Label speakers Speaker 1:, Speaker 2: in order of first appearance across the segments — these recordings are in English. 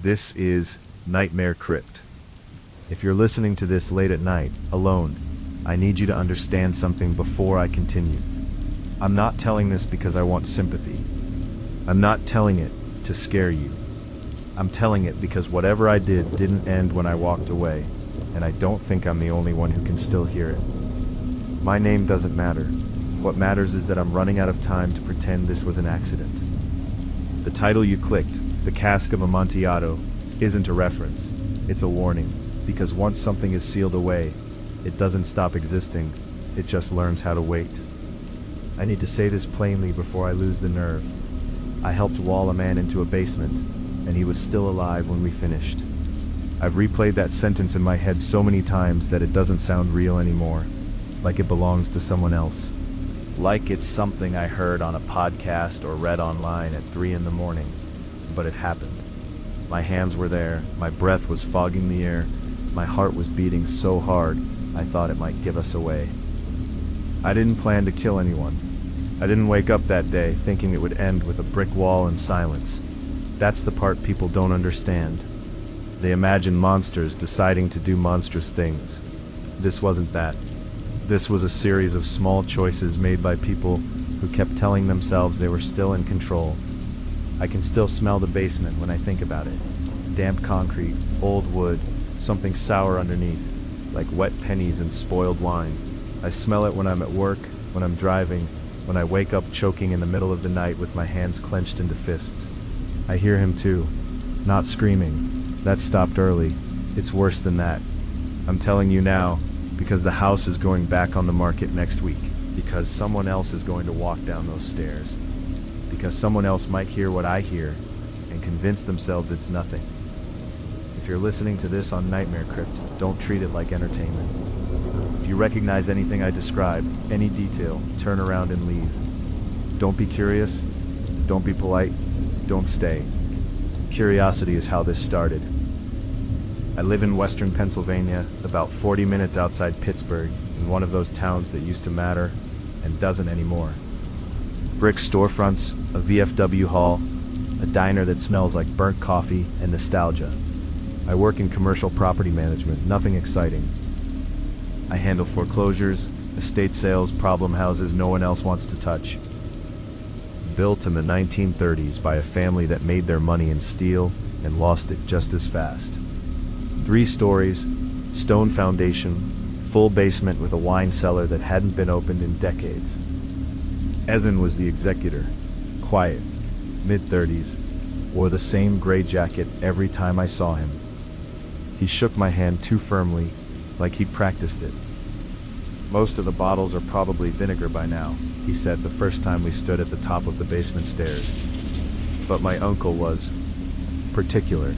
Speaker 1: This is Nightmare Crypt. If you're listening to this late at night, alone, I need you to understand something before I continue. I'm not telling this because I want sympathy. I'm not telling it to scare you. I'm telling it because whatever I did didn't end when I walked away, and I don't think I'm the only one who can still hear it. My name doesn't matter. What matters is that I'm running out of time to pretend this was an accident. The title you clicked, The Cask of Amontillado, isn't a reference. It's a warning, because once something is sealed away, it doesn't stop existing, it just learns how to wait. I need to say this plainly before I lose the nerve. I helped wall a man into a basement, and he was still alive when we finished. I've replayed that sentence in my head so many times that it doesn't sound real anymore, like it belongs to someone else. Like it's something I heard on a podcast or read online at 3 in the morning, but it happened. My hands were there, my breath was fogging the air, my heart was beating so hard I thought it might give us away. I didn't plan to kill anyone. I didn't wake up that day thinking it would end with a brick wall and silence. That's the part people don't understand. They imagine monsters deciding to do monstrous things. This wasn't that. This was a series of small choices made by people who kept telling themselves they were still in control. I can still smell the basement when I think about it. Damp concrete, old wood, something sour underneath, like wet pennies and spoiled wine. I smell it when I'm at work, when I'm driving, when I wake up choking in the middle of the night with my hands clenched into fists. I hear him too, not screaming. That stopped early. It's worse than that. I'm telling you now, because the house is going back on the market next week, because someone else is going to walk down those stairs, because someone else might hear what I hear and convince themselves it's nothing. If you're listening to this on Nightmare Crypt, don't treat it like entertainment. If you recognize anything I describe, any detail, turn around and leave. Don't be curious, don't be polite, don't stay. Curiosity is how this started. I live in western Pennsylvania, about 40 minutes outside Pittsburgh, in one of those towns that used to matter and doesn't anymore. Brick storefronts, a VFW hall, a diner that smells like burnt coffee and nostalgia. I work in commercial property management, nothing exciting. I handle foreclosures, estate sales, problem houses no one else wants to touch. Built in the 1930s by a family that made their money in steel and lost it just as fast. 3 stories, stone foundation, full basement with a wine cellar that hadn't been opened in decades. Evan was the executor, quiet, mid-30s, wore the same gray jacket every time I saw him. He shook my hand too firmly, like he'd practiced it. Most of the bottles are probably vinegar by now, he said the first time we stood at the top of the basement stairs. But my uncle was particular.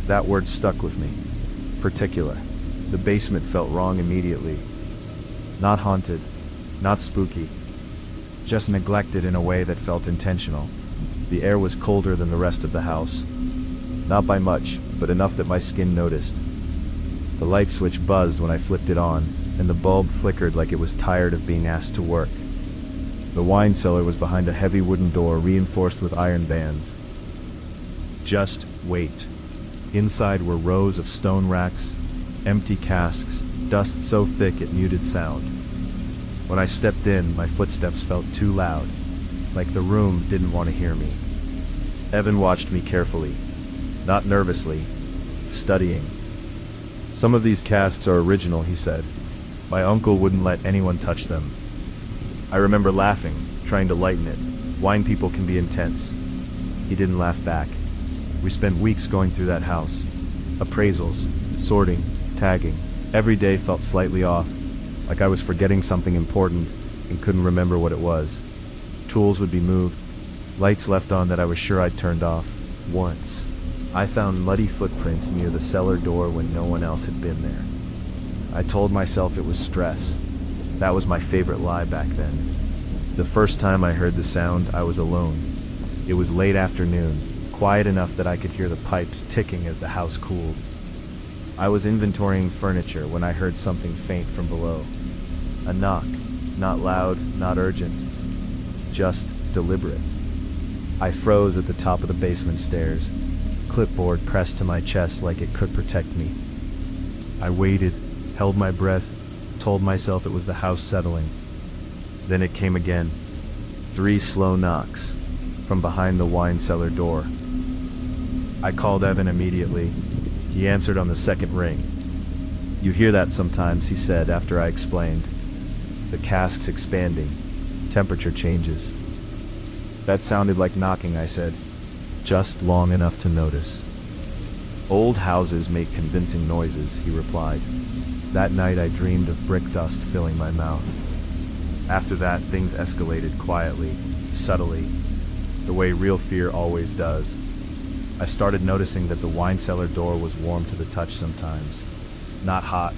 Speaker 1: That word stuck with me. Particular. The basement felt wrong immediately. Not haunted, not spooky, just neglected in a way that felt intentional. The air was colder than the rest of the house. Not by much, but enough that my skin noticed. The light switch buzzed when I flipped it on, and the bulb flickered like it was tired of being asked to work. The wine cellar was behind a heavy wooden door reinforced with iron bands. Just wait. Inside were rows of stone racks, empty casks, dust so thick it muted sound. When I stepped in, my footsteps felt too loud, like the room didn't want to hear me. Evan watched me carefully, not nervously, studying. Some of these casks are original, he said. My uncle wouldn't let anyone touch them. I remember laughing, trying to lighten it. Wine people can be intense. He didn't laugh back. We spent weeks going through that house. Appraisals, sorting, tagging. Every day felt slightly off, like I was forgetting something important and couldn't remember what it was. Tools would be moved, lights left on that I was sure I'd turned off. Once, I found muddy footprints near the cellar door when no one else had been there. I told myself it was stress. That was my favorite lie back then. The first time I heard the sound, I was alone. It was late afternoon, quiet enough that I could hear the pipes ticking as the house cooled. I was inventorying furniture when I heard something faint from below. A knock, not loud, not urgent, just deliberate. I froze at the top of the basement stairs. clipboard pressed to my chest like it could protect me. I waited, held my breath, told myself it was the house settling. Then it came again. 3 slow knocks from behind the wine cellar door. I called Evan immediately. He answered on the second ring. "You hear that sometimes," he said after I explained. "The cask's expanding. Temperature changes." "That sounded like knocking," I said. "Just long enough to notice." "Old houses make convincing noises," he replied. That night I dreamed of brick dust filling my mouth. After that, things escalated quietly, subtly, the way real fear always does. I started noticing that the wine cellar door was warm to the touch sometimes. Not hot,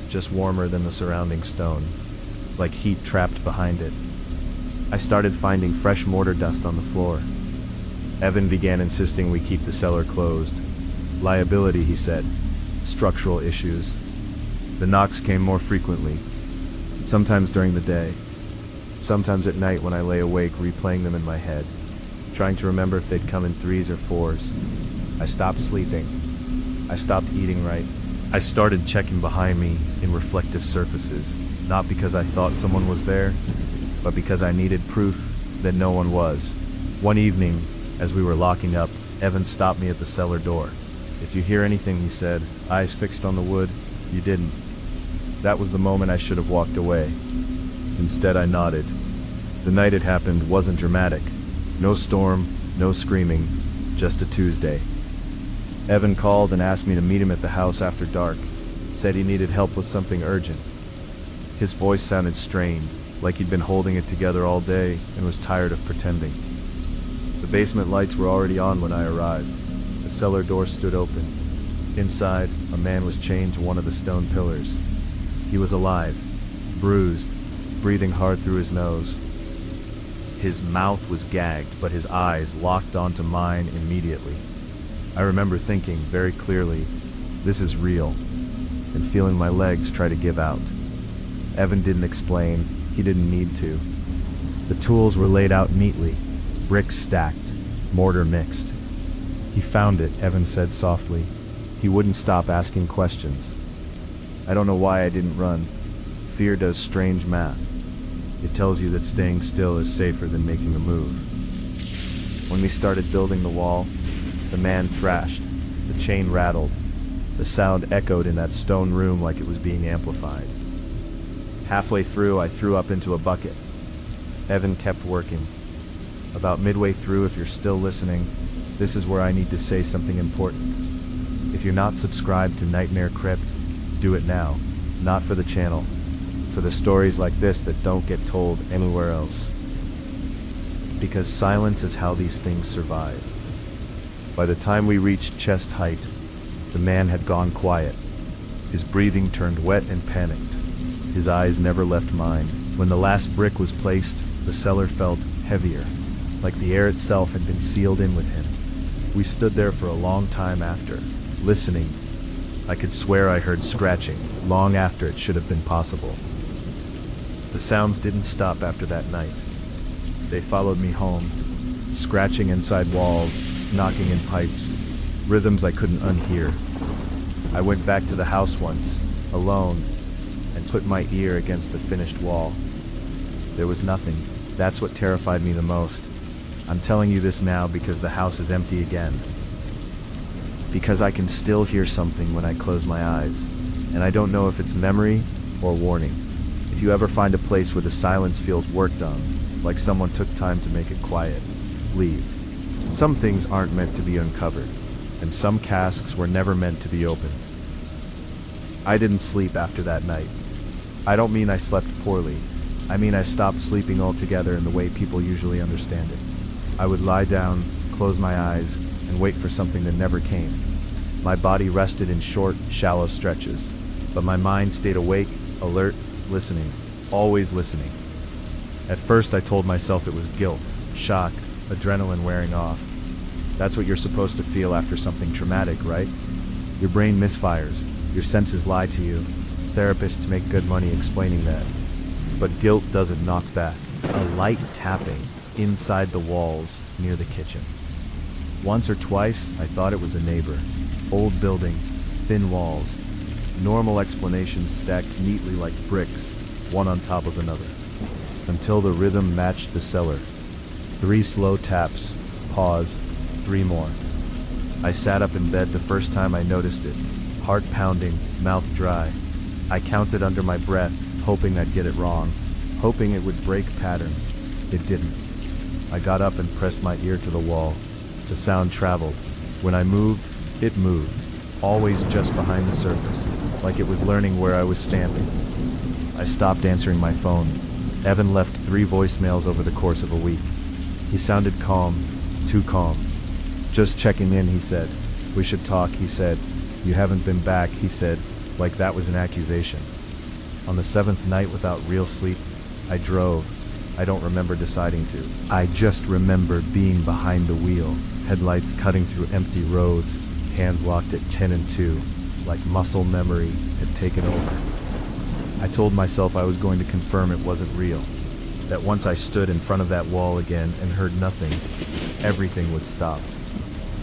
Speaker 1: just warmer than the surrounding stone, like heat trapped behind it. I started finding fresh mortar dust on the floor. Evan began insisting we keep the cellar closed. Liability, he said. Structural issues. The knocks came more frequently, sometimes during the day, sometimes at night when I lay awake replaying them in my head, trying to remember if they'd come in 3s or 4s. I stopped sleeping. I stopped eating right. I started checking behind me in reflective surfaces, not because I thought someone was there, but because I needed proof that no one was. One evening, as we were locking up, Evan stopped me at the cellar door. "If you hear anything," he said, eyes fixed on the wood, "you didn't." That was the moment I should have walked away. Instead, I nodded. The night it happened wasn't dramatic. No storm, no screaming, just a Tuesday. Evan called and asked me to meet him at the house after dark, said he needed help with something urgent. His voice sounded strained, like he'd been holding it together all day and was tired of pretending. The basement lights were already on when I arrived. The cellar door stood open. Inside, a man was chained to one of the stone pillars. He was alive, bruised, breathing hard through his nose. His mouth was gagged, but his eyes locked onto mine immediately. I remember thinking very clearly, "This is real," and feeling my legs try to give out. Evan didn't explain. He didn't need to. The tools were laid out neatly, bricks stacked, mortar mixed. "He found it," Evan said softly. He wouldn't stop asking questions. I don't know why I didn't run. Fear does strange math. It tells you that staying still is safer than making a move. When we started building the wall, the man thrashed. The chain rattled. The sound echoed in that stone room like it was being amplified. Halfway through, I threw up into a bucket. Evan kept working. About midway through, if you're still listening, this is where I need to say something important. If you're not subscribed to Nightmare Crypt, do it now. Not for the channel, for the stories like this that don't get told anywhere else. Because silence is how these things survive. By the time we reached chest height, the man had gone quiet. His breathing turned wet and panicked. His eyes never left mine. When the last brick was placed, the cellar felt heavier, like the air itself had been sealed in with him. We stood there for a long time after, listening. I could swear I heard scratching, long after it should have been possible. The sounds didn't stop after that night. They followed me home, scratching inside walls, knocking in pipes, rhythms I couldn't unhear. I went back to the house once, alone, and put my ear against the finished wall. There was nothing. That's what terrified me the most. I'm telling you this now because the house is empty again. Because I can still hear something when I close my eyes, and I don't know if it's memory or warning. If you ever find a place where the silence feels worked on, like someone took time to make it quiet, leave. Some things aren't meant to be uncovered, and some casks were never meant to be opened. I didn't sleep after that night. I don't mean I slept poorly. I mean I stopped sleeping altogether in the way people usually understand it. I would lie down, close my eyes, and wait for something that never came. My body rested in short, shallow stretches, but my mind stayed awake, alert, listening, always listening. At first I told myself it was guilt, shock, adrenaline wearing off. That's what you're supposed to feel after something traumatic, right? Your brain misfires, your senses lie to you. Therapists make good money explaining that. But guilt doesn't knock back. A light tapping inside the walls near the kitchen. Once or twice, I thought it was a neighbor. Old building, thin walls, normal explanations stacked neatly like bricks, one on top of another. Until the rhythm matched the cellar. 3 slow taps, pause, 3 more. I sat up in bed the first time I noticed it, heart pounding, mouth dry. I counted under my breath, hoping I'd get it wrong, hoping it would break pattern. It didn't. I got up and pressed my ear to the wall. The sound traveled. When I moved, it moved, always just behind the surface, like it was learning where I was standing. I stopped answering my phone. Evan left 3 voicemails over the course of a week. He sounded calm, too calm. Just checking in, he said. We should talk, he said. You haven't been back, he said, like that was an accusation. On the 7th night without real sleep, I drove. I don't remember deciding to. I just remember being behind the wheel, headlights cutting through empty roads, hands locked at 10 and 2, like muscle memory had taken over. I told myself I was going to confirm it wasn't real, that once I stood in front of that wall again and heard nothing, everything would stop.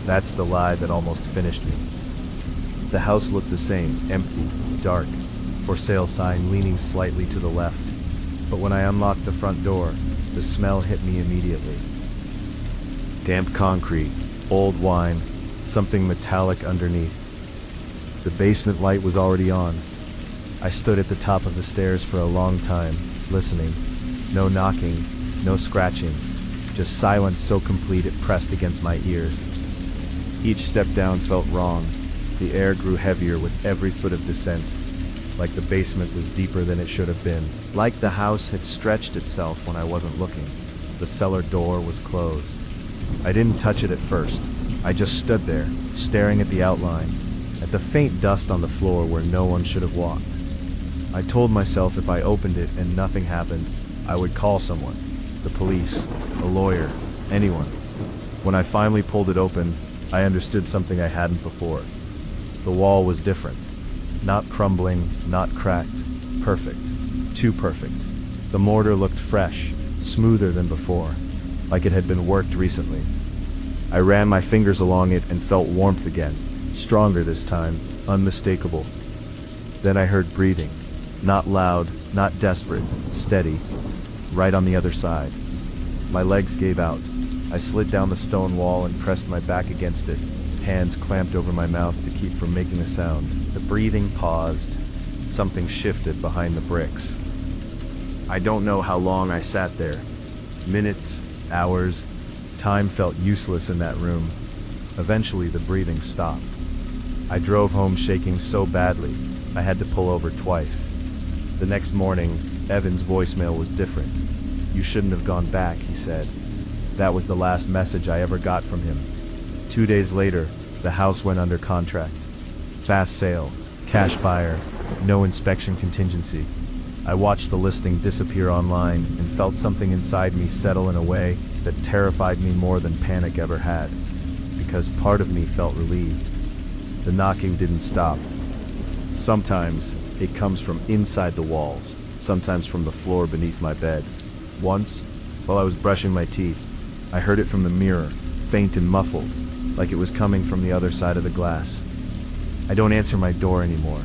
Speaker 1: That's the lie that almost finished me. The house looked the same, empty, dark, for sale sign leaning slightly to the left. But when I unlocked the front door, the smell hit me immediately. Damp concrete, old wine, something metallic underneath. The basement light was already on. I stood at the top of the stairs for a long time, listening. No knocking, no scratching, just silence so complete it pressed against my ears. Each step down felt wrong. The air grew heavier with every foot of descent, like the basement was deeper than it should have been. Like the house had stretched itself when I wasn't looking. The cellar door was closed. I didn't touch it at first. I just stood there, staring at the outline, at the faint dust on the floor where no one should have walked. I told myself if I opened it and nothing happened, I would call someone. The police, a lawyer, anyone. When I finally pulled it open, I understood something I hadn't before. The wall was different. Not crumbling, not cracked. Perfect. Too perfect. The mortar looked fresh, smoother than before, like it had been worked recently. I ran my fingers along it and felt warmth again, stronger this time, unmistakable. Then I heard breathing. Not loud, not desperate, steady, right on the other side. My legs gave out. I slid down the stone wall and pressed my back against it, hands clamped over my mouth to keep from making a sound. The breathing paused. Something shifted behind the bricks. I don't know how long I sat there. Minutes, hours. Time felt useless in that room. Eventually the breathing stopped. I drove home shaking so badly, I had to pull over twice. The next morning, Evan's voicemail was different. You shouldn't have gone back, he said. That was the last message I ever got from him. 2 days later, the house went under contract. Fast sale, cash buyer, no inspection contingency. I watched the listing disappear online and felt something inside me settle in a way that terrified me more than panic ever had, because part of me felt relieved. The knocking didn't stop. Sometimes it comes from inside the walls, sometimes from the floor beneath my bed. Once, while I was brushing my teeth, I heard it from the mirror, faint and muffled, like it was coming from the other side of the glass. I don't answer my door anymore.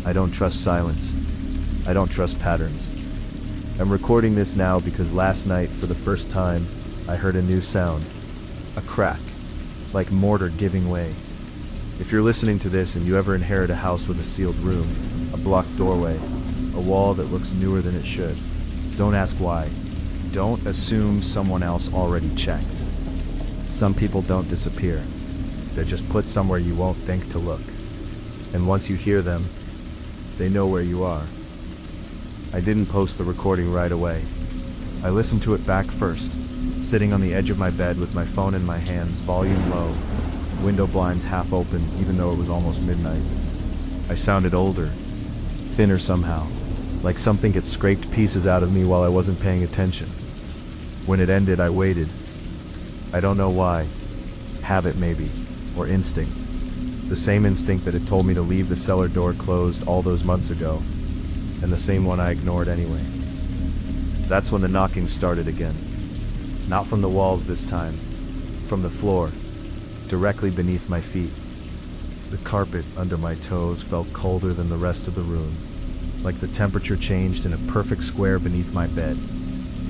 Speaker 1: I don't trust silence. I don't trust patterns. I'm recording this now because last night, for the first time, I heard a new sound. A crack, like mortar giving way. If you're listening to this and you ever inherit a house with a sealed room, a blocked doorway, a wall that looks newer than it should, don't ask why. Don't assume someone else already checked. Some people don't disappear. They're just put somewhere you won't think to look. And once you hear them, they know where you are. I didn't post the recording right away. I listened to it back first, sitting on the edge of my bed with my phone in my hands, volume low, window blinds half open even though it was almost midnight. I sounded older, thinner somehow, like something had scraped pieces out of me while I wasn't paying attention. When it ended, I waited. I don't know why. Habit maybe, or instinct. The same instinct that had told me to leave the cellar door closed all those months ago, and the same one I ignored anyway. That's when the knocking started again. Not from the walls this time, from the floor. directly beneath my feet. The carpet under my toes felt colder than the rest of the room, like the temperature changed in a perfect square beneath my bed.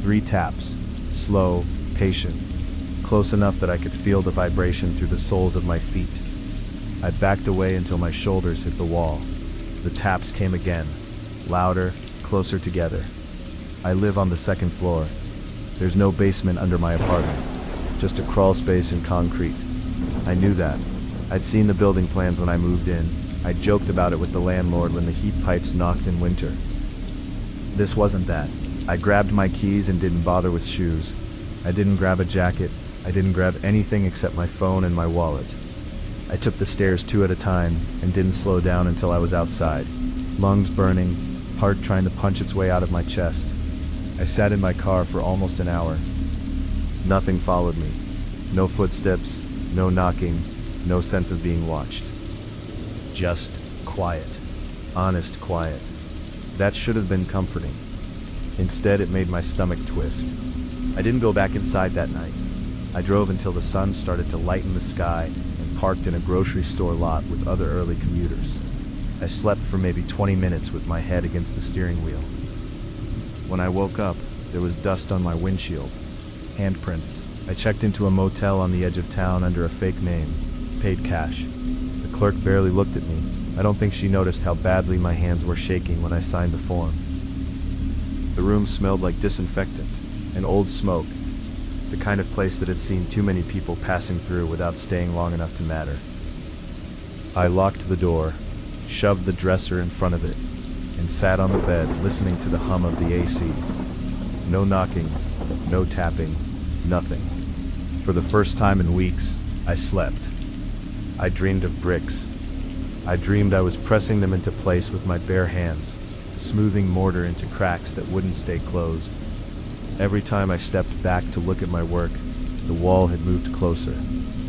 Speaker 1: 3 taps, slow, patient, close enough that I could feel the vibration through the soles of my feet. I backed away until my shoulders hit the wall. The taps came again, louder, closer together. I live on the 2nd floor. There's no basement under my apartment, just a crawl space in concrete. I knew that. I'd seen the building plans when I moved in. I joked about it with the landlord when the heat pipes knocked in winter. This wasn't that. I grabbed my keys and didn't bother with shoes. I didn't grab a jacket. I didn't grab anything except my phone and my wallet. I took the stairs 2 at a time and didn't slow down until I was outside. Lungs burning, heart trying to punch its way out of my chest. I sat in my car for almost an hour. Nothing followed me. No footsteps, no knocking, no sense of being watched. Just quiet. Honest quiet. That should have been comforting. Instead, it made my stomach twist. I didn't go back inside that night. I drove until the sun started to lighten the sky and parked in a grocery store lot with other early commuters. I slept for maybe 20 minutes with my head against the steering wheel. When I woke up, there was dust on my windshield. Handprints. I checked into a motel on the edge of town under a fake name. Paid cash. The clerk barely looked at me. I don't think she noticed how badly my hands were shaking when I signed the form. The room smelled like disinfectant and old smoke, the kind of place that had seen too many people passing through without staying long enough to matter. I locked the door, shoved the dresser in front of it, and sat on the bed listening to the hum of the AC. No knocking, no tapping, nothing. For the first time in weeks, I slept. I dreamed of bricks. I dreamed I was pressing them into place with my bare hands, smoothing mortar into cracks that wouldn't stay closed. Every time I stepped back to look at my work, the wall had moved closer,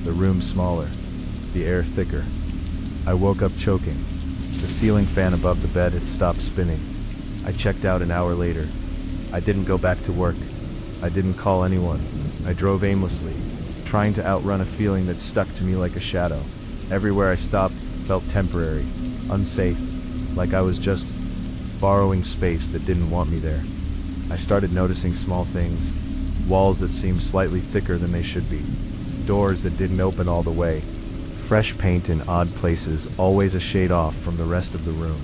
Speaker 1: the room smaller, the air thicker. I woke up choking. The ceiling fan above the bed had stopped spinning. I checked out an hour later. I didn't go back to work. I didn't call anyone. I drove aimlessly, trying to outrun a feeling that stuck to me like a shadow. Everywhere I stopped felt temporary, unsafe, like I was just borrowing space that didn't want me there. I started noticing small things, walls that seemed slightly thicker than they should be, doors that didn't open all the way, fresh paint in odd places, always a shade off from the rest of the room.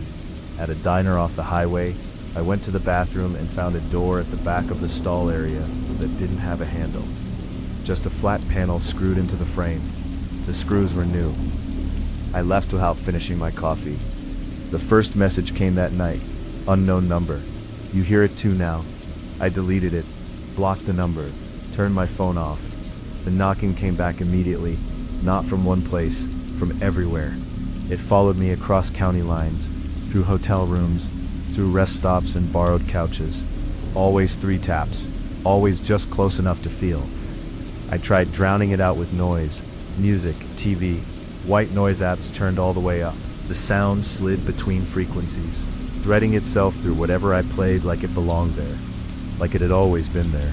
Speaker 1: At a diner off the highway, I went to the bathroom and found a door at the back of the stall area that didn't have a handle. Just a flat panel screwed into the frame. The screws were new. I left without finishing my coffee. The first message came that night. Unknown number. You hear it too now. I deleted it, blocked the number, turned my phone off. The knocking came back immediately, not from one place, from everywhere. It followed me across county lines, through hotel rooms, through rest stops and borrowed couches. Always 3 taps, always just close enough to feel. I tried drowning it out with noise, music, TV. White noise apps turned all the way up. The sound slid between frequencies, threading itself through whatever I played like it belonged there, like it had always been there.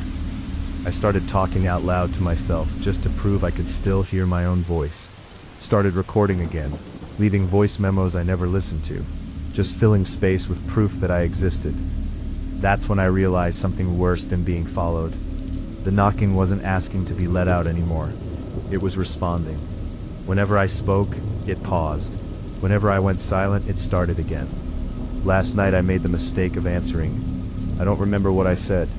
Speaker 1: I started talking out loud to myself just to prove I could still hear my own voice. Started recording again, leaving voice memos I never listened to, just filling space with proof that I existed. That's when I realized something worse than being followed. The knocking wasn't asking to be let out anymore. It was responding. Whenever I spoke, it paused. Whenever I went silent, it started again. Last night I made the mistake of answering. I don't remember what I said.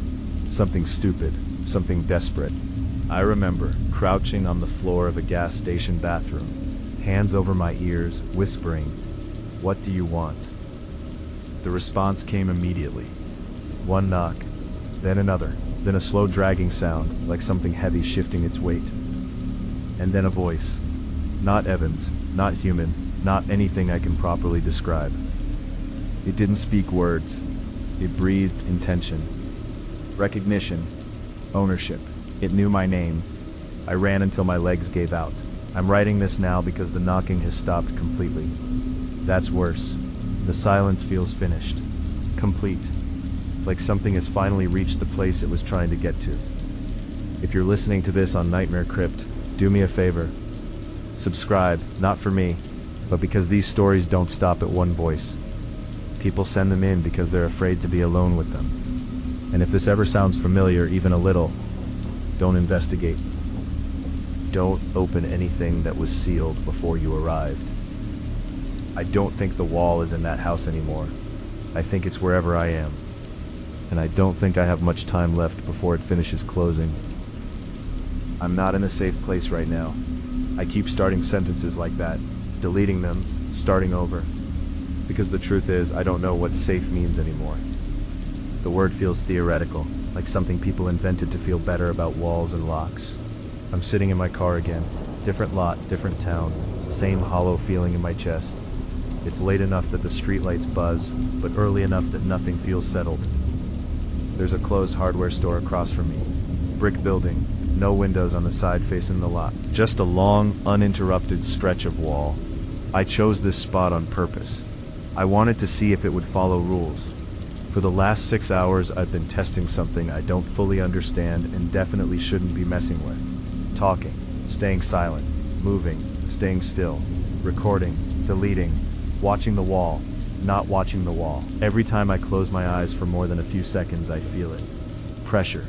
Speaker 1: Something stupid, something desperate. I remember crouching on the floor of a gas station bathroom, hands over my ears, whispering, "What do you want?" The response came immediately. One knock, then another, then a slow dragging sound, like something heavy shifting its weight. And then a voice. Not Evan's, not human, not anything I can properly describe. It didn't speak words. It breathed intention. Recognition. Ownership. It knew my name. I ran until my legs gave out. I'm writing this now because the knocking has stopped completely. That's worse. The silence feels finished. Complete. Like something has finally reached the place it was trying to get to. If you're listening to this on Nightmare Crypt, do me a favor. Subscribe, not for me, but because these stories don't stop at one voice. People send them in because they're afraid to be alone with them. And if this ever sounds familiar, even a little, don't investigate. Don't open anything that was sealed before you arrived. I don't think the wall is in that house anymore. I think it's wherever I am. And I don't think I have much time left before it finishes closing. I'm not in a safe place right now. I keep starting sentences like that, deleting them, starting over. Because the truth is, I don't know what safe means anymore. The word feels theoretical, like something people invented to feel better about walls and locks. I'm sitting in my car again. Different lot, different town. Same hollow feeling in my chest. It's late enough that the streetlights buzz, but early enough that nothing feels settled. There's a closed hardware store across from me. Brick building, no windows on the side facing the lot. Just a long, uninterrupted stretch of wall. I chose this spot on purpose. I wanted to see if it would follow rules. For the last 6 hours, I've been testing something I don't fully understand and definitely shouldn't be messing with. Talking, staying silent, moving, staying still, recording, deleting, watching the wall, not watching the wall. Every time I close my eyes for more than a few seconds, I feel it. Pressure.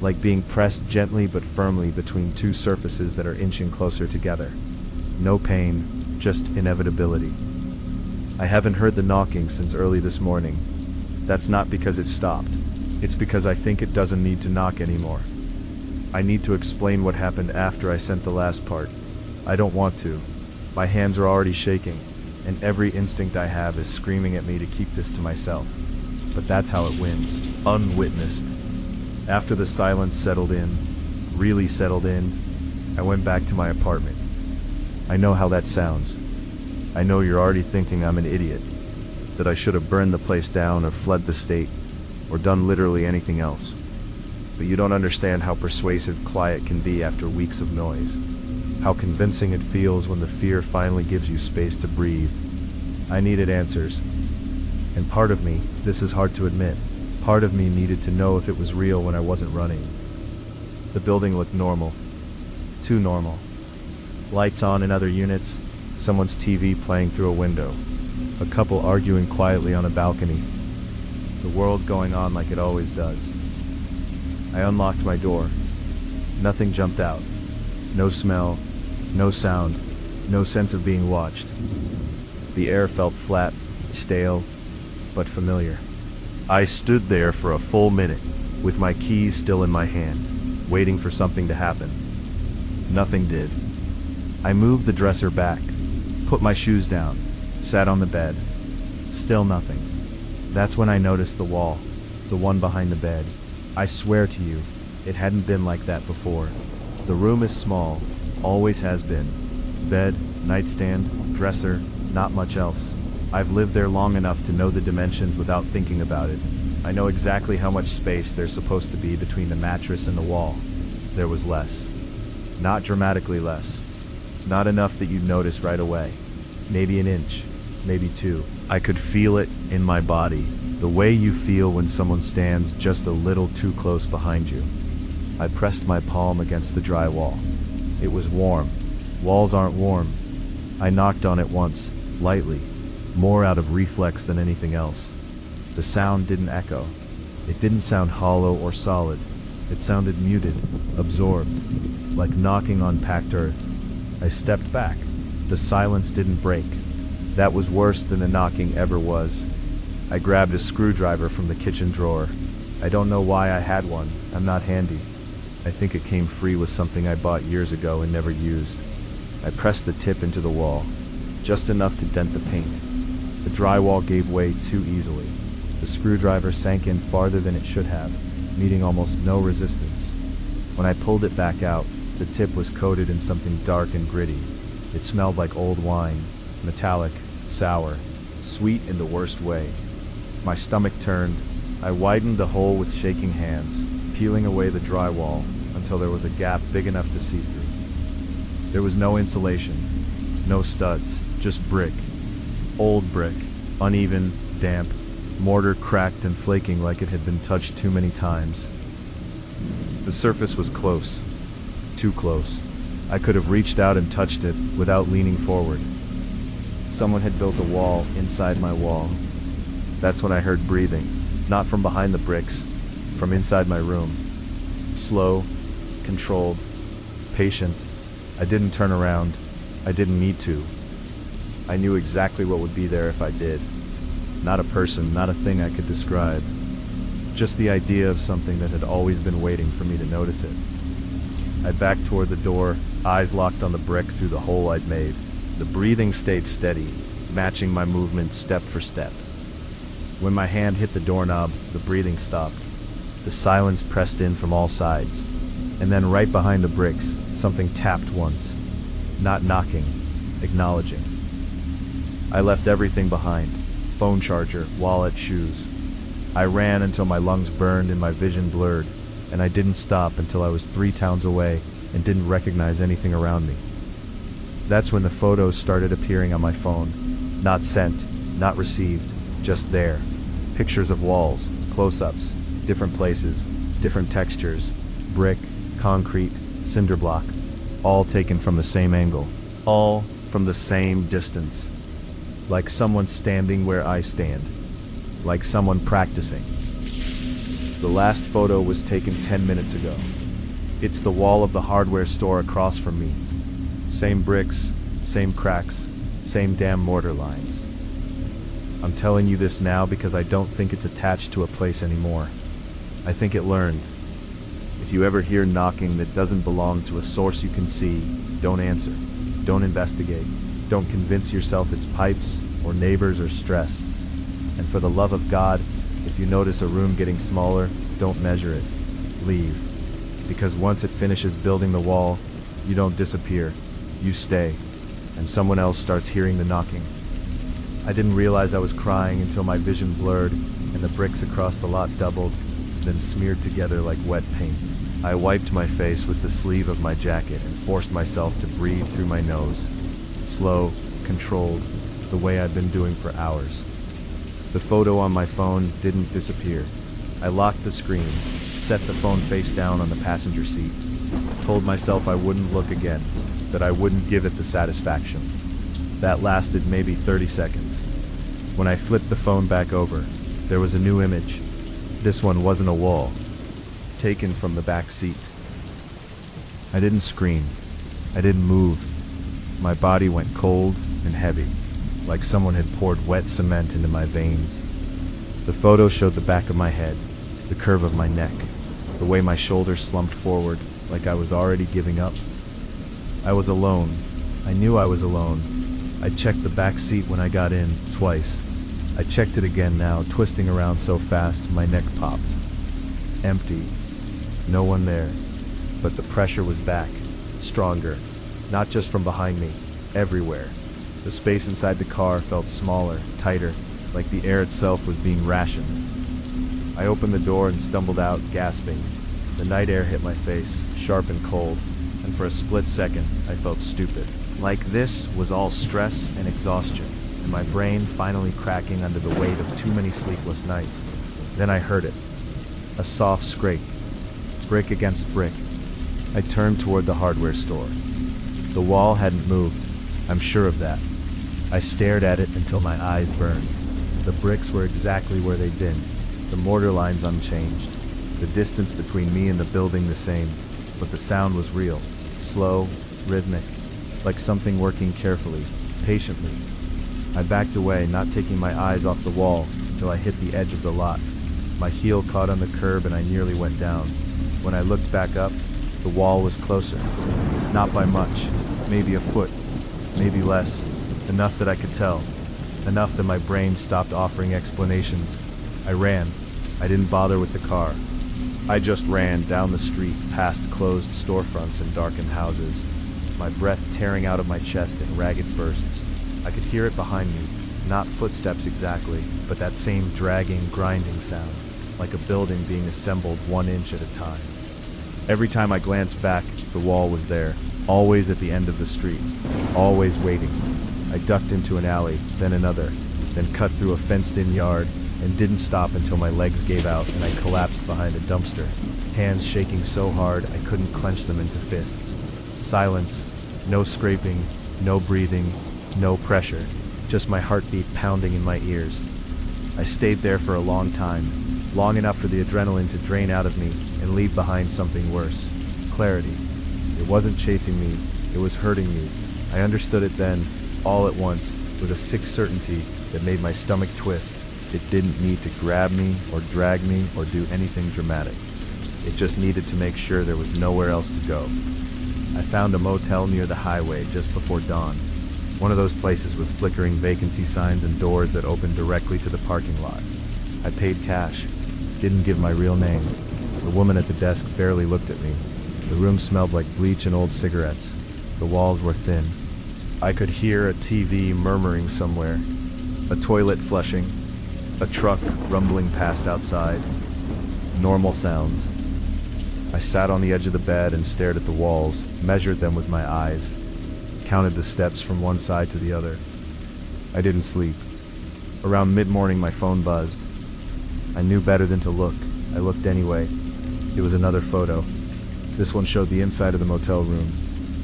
Speaker 1: Like being pressed gently but firmly between two surfaces that are inching closer together. No pain, just inevitability. I haven't heard the knocking since early this morning. That's not because it stopped. It's because I think it doesn't need to knock anymore. I need to explain what happened after I sent the last part. I don't want to. My hands are already shaking, and every instinct I have is screaming at me to keep this to myself. But that's how it wins, unwitnessed. After the silence settled in, really settled in, I went back to my apartment. I know how that sounds. I know you're already thinking I'm an idiot, that I should have burned the place down or fled the state, or done literally anything else. But you don't understand how persuasive quiet can be after weeks of noise, how convincing it feels when the fear finally gives you space to breathe. I needed answers, and part of me, this is hard to admit, part of me needed to know if it was real when I wasn't running. The building looked normal, too normal. Lights on in other units, someone's TV playing through a window, a couple arguing quietly on a balcony. The world going on like it always does. I unlocked my door. Nothing jumped out. No smell, no sound, no sense of being watched. The air felt flat, stale, but familiar. I stood there for a full minute, with my keys still in my hand, waiting for something to happen. Nothing did. I moved the dresser back, put my shoes down, sat on the bed. Still nothing. That's when I noticed the wall, the one behind the bed. I swear to you, it hadn't been like that before. The room is small, always has been. Bed, nightstand, dresser, not much else. I've lived there long enough to know the dimensions without thinking about it. I know exactly how much space there's supposed to be between the mattress and the wall. There was less. Not dramatically less. Not enough that you'd notice right away. Maybe an inch, maybe two. I could feel it in my body, the way you feel when someone stands just a little too close behind you. I pressed my palm against the dry wall. It was warm. Walls aren't warm. I knocked on it once, lightly, more out of reflex than anything else. The sound didn't echo. It didn't sound hollow or solid. It sounded muted, absorbed, like knocking on packed earth. I stepped back. The silence didn't break. That was worse than the knocking ever was. I grabbed a screwdriver from the kitchen drawer. I don't know why I had one. I'm not handy. I think it came free with something I bought years ago and never used. I pressed the tip into the wall, just enough to dent the paint. The drywall gave way too easily. The screwdriver sank in farther than it should have, meeting almost no resistance. When I pulled it back out, the tip was coated in something dark and gritty. It smelled like old wine, metallic, sour, sweet in the worst way. My stomach turned. I widened the hole with shaking hands, peeling away the drywall until there was a gap big enough to see through. There was no insulation, no studs, just brick. Old brick, uneven, damp, mortar cracked and flaking like it had been touched too many times. The surface was close, too close. I could have reached out and touched it without leaning forward. Someone had built a wall inside my wall. That's when I heard breathing, not from behind the bricks, from inside my room. Slow, controlled, patient. I didn't turn around. I didn't need to. I knew exactly what would be there if I did. Not a person, not a thing I could describe. Just the idea of something that had always been waiting for me to notice it. I backed toward the door, eyes locked on the brick through the hole I'd made. The breathing stayed steady, matching my movement step for step. When my hand hit the doorknob, the breathing stopped. The silence pressed in from all sides. And then right behind the bricks, something tapped once. Not knocking, acknowledging. I left everything behind. Phone charger, wallet, shoes. I ran until my lungs burned and my vision blurred, and I didn't stop until I was 3 towns away and didn't recognize anything around me. That's when the photos started appearing on my phone. Not sent, not received, just there. Pictures of walls, close-ups, different places, different textures, brick, concrete, cinder block, all taken from the same angle, all from the same distance. Like someone standing where I stand, like someone practicing. The last photo was taken 10 minutes ago. It's the wall of the hardware store across from me. Same bricks, same cracks, same damn mortar lines. I'm telling you this now because I don't think it's attached to a place anymore. I think it learned. If you ever hear knocking that doesn't belong to a source you can see, don't answer. Don't investigate. Don't convince yourself it's pipes or neighbors or stress. And for the love of God, if you notice a room getting smaller, don't measure it. Leave. Because once it finishes building the wall, you don't disappear. You stay. And someone else starts hearing the knocking. I didn't realize I was crying until my vision blurred and the bricks across the lot doubled, then smeared together like wet paint. I wiped my face with the sleeve of my jacket and forced myself to breathe through my nose. Slow, controlled, the way I'd been doing for hours. The photo on my phone didn't disappear. I locked the screen, set the phone face down on the passenger seat, told myself I wouldn't look again, that I wouldn't give it the satisfaction. That lasted maybe 30 seconds. When I flipped the phone back over, there was a new image. This one wasn't a wall, taken from the back seat. I didn't scream. I didn't move. My body went cold and heavy, like someone had poured wet cement into my veins. The photo showed the back of my head, the curve of my neck, the way my shoulders slumped forward, like I was already giving up. I was alone. I knew I was alone. I checked the back seat when I got in, twice. I checked it again now, twisting around so fast my neck popped. Empty. No one there. But the pressure was back, stronger, not just from behind me, everywhere. The space inside the car felt smaller, tighter, like the air itself was being rationed. I opened the door and stumbled out, gasping. The night air hit my face, sharp and cold, and for a split second, I felt stupid. Like this was all stress and exhaustion, and my brain finally cracking under the weight of too many sleepless nights. Then I heard it. A soft scrape. Brick against brick. I turned toward the hardware store. The wall hadn't moved. I'm sure of that. I stared at it until my eyes burned. The bricks were exactly where they'd been. The mortar lines unchanged. The distance between me and the building the same. But the sound was real. Slow, rhythmic. Like something working carefully, patiently. I backed away, not taking my eyes off the wall, until I hit the edge of the lot. My heel caught on the curb and I nearly went down. When I looked back up, the wall was closer. Not by much. Maybe a foot. Maybe less. Enough that I could tell. Enough that my brain stopped offering explanations. I ran. I didn't bother with the car. I just ran down the street, past closed storefronts and darkened houses. My breath tearing out of my chest in ragged bursts. I could hear it behind me, not footsteps exactly, but that same dragging, grinding sound, like a building being assembled 1 inch at a time. Every time I glanced back, the wall was there, always at the end of the street, always waiting. I ducked into an alley, then another, then cut through a fenced-in yard, and didn't stop until my legs gave out and I collapsed behind a dumpster, hands shaking so hard I couldn't clench them into fists. Silence. No scraping, no breathing, no pressure. Just my heartbeat pounding in my ears. I stayed there for a long time, long enough for the adrenaline to drain out of me and leave behind something worse. Clarity. It wasn't chasing me, it was hurting me. I understood it then, all at once, with a sick certainty that made my stomach twist. It didn't need to grab me or drag me or do anything dramatic. It just needed to make sure there was nowhere else to go. I found a motel near the highway just before dawn. One of those places with flickering vacancy signs and doors that opened directly to the parking lot. I paid cash. Didn't give my real name. The woman at the desk barely looked at me. The room smelled like bleach and old cigarettes. The walls were thin. I could hear a TV murmuring somewhere, a toilet flushing, a truck rumbling past outside. Normal sounds. I sat on the edge of the bed and stared at the walls, measured them with my eyes, counted the steps from one side to the other. I didn't sleep. Around mid-morning my phone buzzed. I knew better than to look. I looked anyway. It was another photo. This one showed the inside of the motel room,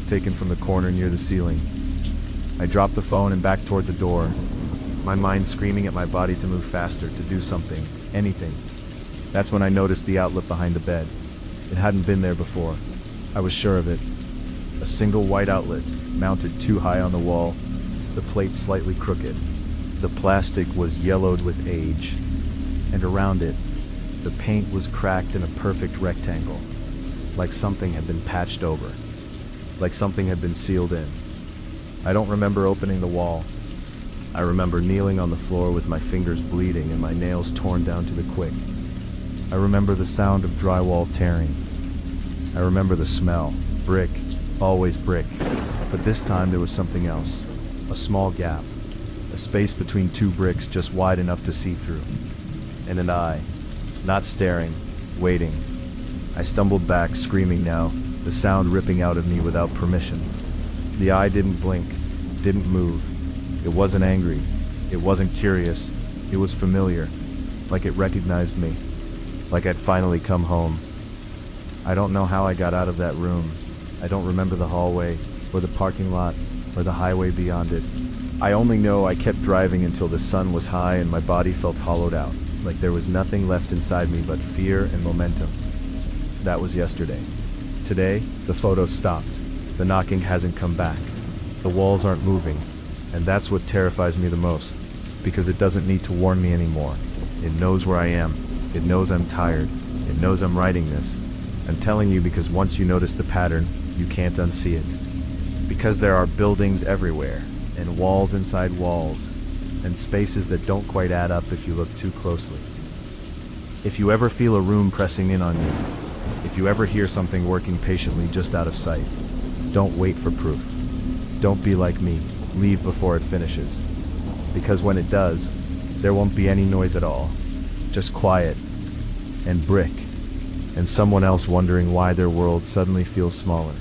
Speaker 1: taken from the corner near the ceiling. I dropped the phone and backed toward the door, my mind screaming at my body to move faster, to do something, anything. That's when I noticed the outlet behind the bed. It hadn't been there before. I was sure of it. A single white outlet, mounted too high on the wall, the plate slightly crooked. The plastic was yellowed with age, and around it, the paint was cracked in a perfect rectangle, like something had been patched over, like something had been sealed in. I don't remember opening the wall. I remember kneeling on the floor with my fingers bleeding and my nails torn down to the quick. I remember the sound of drywall tearing. I remember the smell. Brick, always brick. But this time there was something else. A small gap. A space between two bricks just wide enough to see through. And an eye. Not staring, waiting. I stumbled back, screaming now, the sound ripping out of me without permission. The eye didn't blink, didn't move. It wasn't angry. It wasn't curious. It was familiar. Like it recognized me. Like I'd finally come home. I don't know how I got out of that room. I don't remember the hallway, or the parking lot, or the highway beyond it. I only know I kept driving until the sun was high and my body felt hollowed out, like there was nothing left inside me but fear and momentum. That was yesterday. Today, the photo stopped. The knocking hasn't come back. The walls aren't moving. And that's what terrifies me the most, because it doesn't need to warn me anymore. It knows where I am. It knows I'm tired. It knows I'm writing this. I'm telling you because once you notice the pattern, you can't unsee it. Because there are buildings everywhere, and walls inside walls, and spaces that don't quite add up if you look too closely. If you ever feel a room pressing in on you, if you ever hear something working patiently just out of sight, don't wait for proof. Don't be like me. Leave before it finishes. Because when it does, there won't be any noise at all. Just quiet, and brick, and someone else wondering why their world suddenly feels smaller.